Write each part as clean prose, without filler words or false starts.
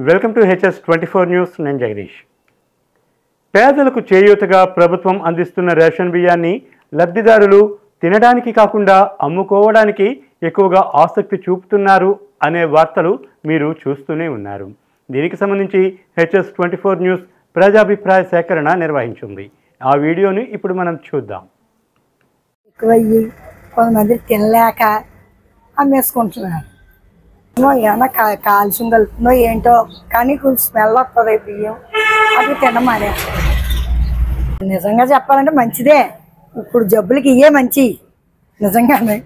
Welcome to HS24 news. నేను జగదీష్. పేదలకు చేయూతగా ప్రభుత్వం అందిస్తున్న రేషన్ బియ్యాన్ని లబ్ధిదారులు తినడానికి కాకుండా అమ్ముకోవడానికి ఎక్కువగా ఆసక్తి చూపుతున్నారు అనే వార్తలు మీరు చూస్తూనే ఉన్నారు. దీనికి సంబంధించి HS24 న్యూస్ ప్రజాభిప్రాయ సేకరణ నిర్వహించింది. ఆ వీడియోని ఇప్పుడు మనం చూద్దాం. కొంతమంది తినలేక అమ్మేసుకుంటున్నారు. ఏమన్నా కాల్షియం కలుపుతుందో ఏంటో కానీ కొంచెం స్మెల్ వస్తుంది బియ్యం, అది తినడం మానేస్తుంది. నిజంగా చెప్పాలంటే మంచిదే, ఇప్పుడు జబ్బులకి ఇవే మంచి నిజంగానే.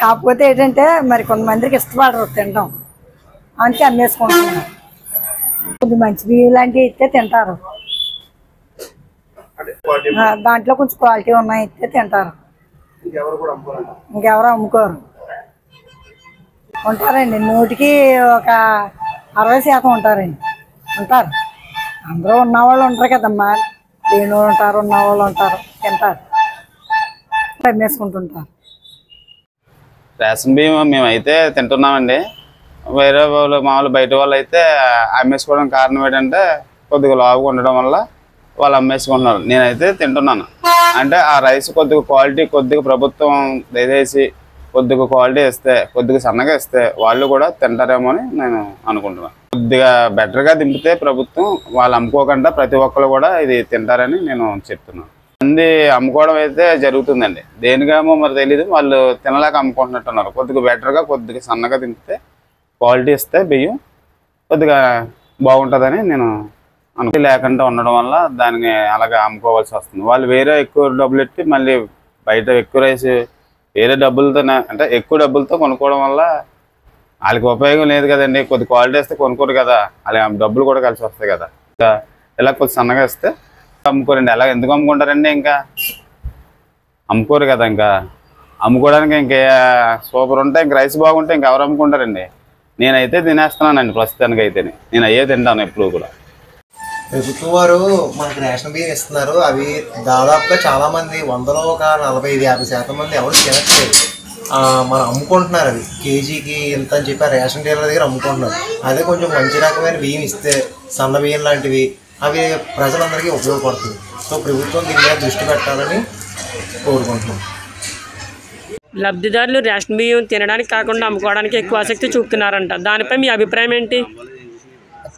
కాకపోతే ఏంటంటే మరి కొంతమందికి ఇష్టపడరు తినడం, అందుకే అమ్మేసుకుంటున్నారు. కొంచెం మంచి బియ్యం లాంటివి ఇస్తే తింటారు, దాంట్లో కొంచెం క్వాలిటీ ఉన్నాయి ఇస్తే తింటారు, ఇంకెవరు అమ్ముకోరు. ఉంటారండి, 100కి ఒక 60% ఉంటారండి, ఉంటారు. అందరూ ఉన్నవాళ్ళు ఉంటారు కదమ్మా, లేని వాళ్ళు ఉంటారు, ఉన్నవాళ్ళు ఉంటారు, తింటారు, అమ్మేసుకుంటుంటారు. రేషన్ బియ్యం మేమైతే తింటున్నామండి. వేరే వాళ్ళు మామూలు బయట వాళ్ళు అయితే అమ్మేసుకోవడం కారణం ఏంటంటే కొద్దిగా లావుగా ఉండడం వల్ల వాళ్ళు అమ్మేసుకుంటున్నారు. నేనైతే తింటున్నాను. అంటే ఆ రైస్ కొద్దిగా క్వాలిటీ, కొద్దిగా ప్రభుత్వం దయచేసి కొద్దిగా క్వాలిటీ ఇస్తే, కొద్దిగా సన్నగా ఇస్తే వాళ్ళు కూడా తింటారేమో అని నేను అనుకుంటున్నాను. కొద్దిగా బెటర్గా దింపితే ప్రభుత్వం వాళ్ళు అమ్ముకోకుండా ప్రతి ఒక్కరు కూడా ఇది తింటారని నేను చెప్తున్నాను. మంది అమ్ముకోవడం అయితే జరుగుతుందండి, దేనికేమో మరి తెలీదు, వాళ్ళు తినలేక అమ్ముకుంటున్నట్టున్నారు. కొద్దిగా బెటర్గా, కొద్దిగా సన్నగా దింపితే, క్వాలిటీ ఇస్తే బియ్యం కొద్దిగా బాగుంటుందని నేను లేకుండా ఉండడం వల్ల దాన్ని అలాగే అమ్ముకోవాల్సి వస్తుంది. వాళ్ళు వేరే ఎక్కువ డబ్బులు ఎట్టి మళ్ళీ బయట ఎక్కువ రైస్ వేరే డబ్బులతో, అంటే ఎక్కువ డబ్బులతో కొనుక్కోవడం వల్ల వాళ్ళకి ఉపయోగం లేదు కదండి. కొద్ది క్వాలిటీ ఇస్తే కొనుక్కోరు కదా, అలా డబ్బులు కూడా కలిసి వస్తాయి కదా. ఇలా కొద్ది సన్నగా ఇస్తే అమ్ముకోరండి. అలా ఎందుకు అమ్ముకుంటారండి? ఇంకా అమ్ముకోరు కదా. ఇంకా అమ్ముకోవడానికి ఇంకా సూపర్ ఉంటే, ఇంక రైస్ బాగుంటే ఇంకెవరు అమ్ముకుంటారండి? నేనైతే తినేస్తున్నానండి ప్రస్తుతానికి అయితే. నేను అయ్యే తింటాను ఎప్పుడు కూడా. ప్రభుత్వం వారు మనకు రేషన్ బియ్యం ఇస్తున్నారు. అవి దాదాపుగా చాలామంది, 100లో ఒక 45-50% మంది ఎవరు తినట్లేదు. మనం అమ్ముకుంటున్నారు. అవి కేజీకి ఎంత అని చెప్పి రేషన్ డీలర్ దగ్గర అమ్ముకుంటున్నారు. అదే కొంచెం మంచి రకమైన బియ్యం ఇస్తే, సన్న బియ్యం లాంటివి, అవి ప్రజలందరికీ ఉపయోగపడుతుంది. సో ప్రభుత్వం దీని మీద దృష్టి పెట్టాలని కోరుకుంటున్నాం. లబ్ధిదారులు రేషన్ బియ్యం తినడానికి కాకుండా అమ్ముకోవడానికి ఎక్కువ ఆసక్తి చూపుతున్నారంట. దానిపై మీ అభిప్రాయం ఏంటి?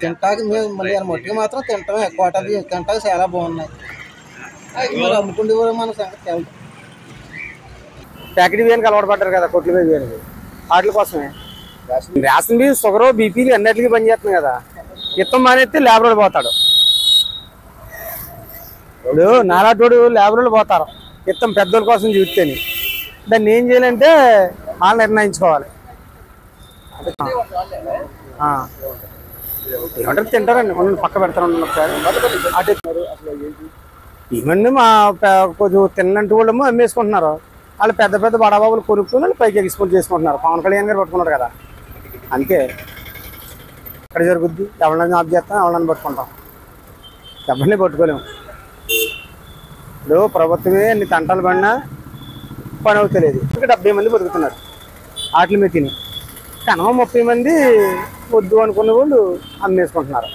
తింటాకి మేము మళ్ళీ మొట్టికి మాత్రం తింటామే, కోట బియ్యం తింటాకి చాలా బాగున్నాయి. మరి అమ్ముకుంటే కూడా మన సంగతి వెళ్తాం. ప్యాకెట్ బియ్యానికి అలవాటు పడ్డారు కదా, కొట్ల బియ్యానికి, వాటి కోసమే. రేషన్ బియ్యం షుగరు, బీపీలు అన్నిటికీ పనిచేస్తుంది కదా. ఇత్తం మానేస్తే లేబర్ పోతాడు. ఇప్పుడు నాలాటోడు లేబర్లు పోతారు ఇత్తం పెద్దోళ్ళ కోసం చూస్తేనే. దాన్ని ఏం చేయాలంటే వాళ్ళు నిర్ణయించుకోవాలి. ఏమంటారు తింటారండి, కొన్ని పక్క పెడతారు ఒకసారి. అటు ఏమండి మా కొంచెం తిన్నంటి వాళ్ళేమో అమ్మేసుకుంటున్నారు. వాళ్ళు పెద్ద పెద్ద బడాబాబులు కొనుక్కొని వాళ్ళు పైకి ఎక్స్పోర్ట్ చేసుకుంటున్నారు. పవన్ కళ్యాణ్ గారు పట్టుకున్నారు కదా, అందుకే ఎక్కడ జరుగుద్ది. ఎవరిని ఆఫ్ చేస్తాం, ఎవరిని పట్టుకుంటాం, ఎవరిని పట్టుకోలేము. ఇప్పుడు ప్రభుత్వమే అన్ని తంటాలు పడినా పని అవుతలేదు. ఇంకా 70 మంది బతుకుతున్నారు వాటి మీద తిని. కనవ 30 మంది వద్దు అనుకున్న వాళ్ళు అమ్మేసుకుంటున్నారు.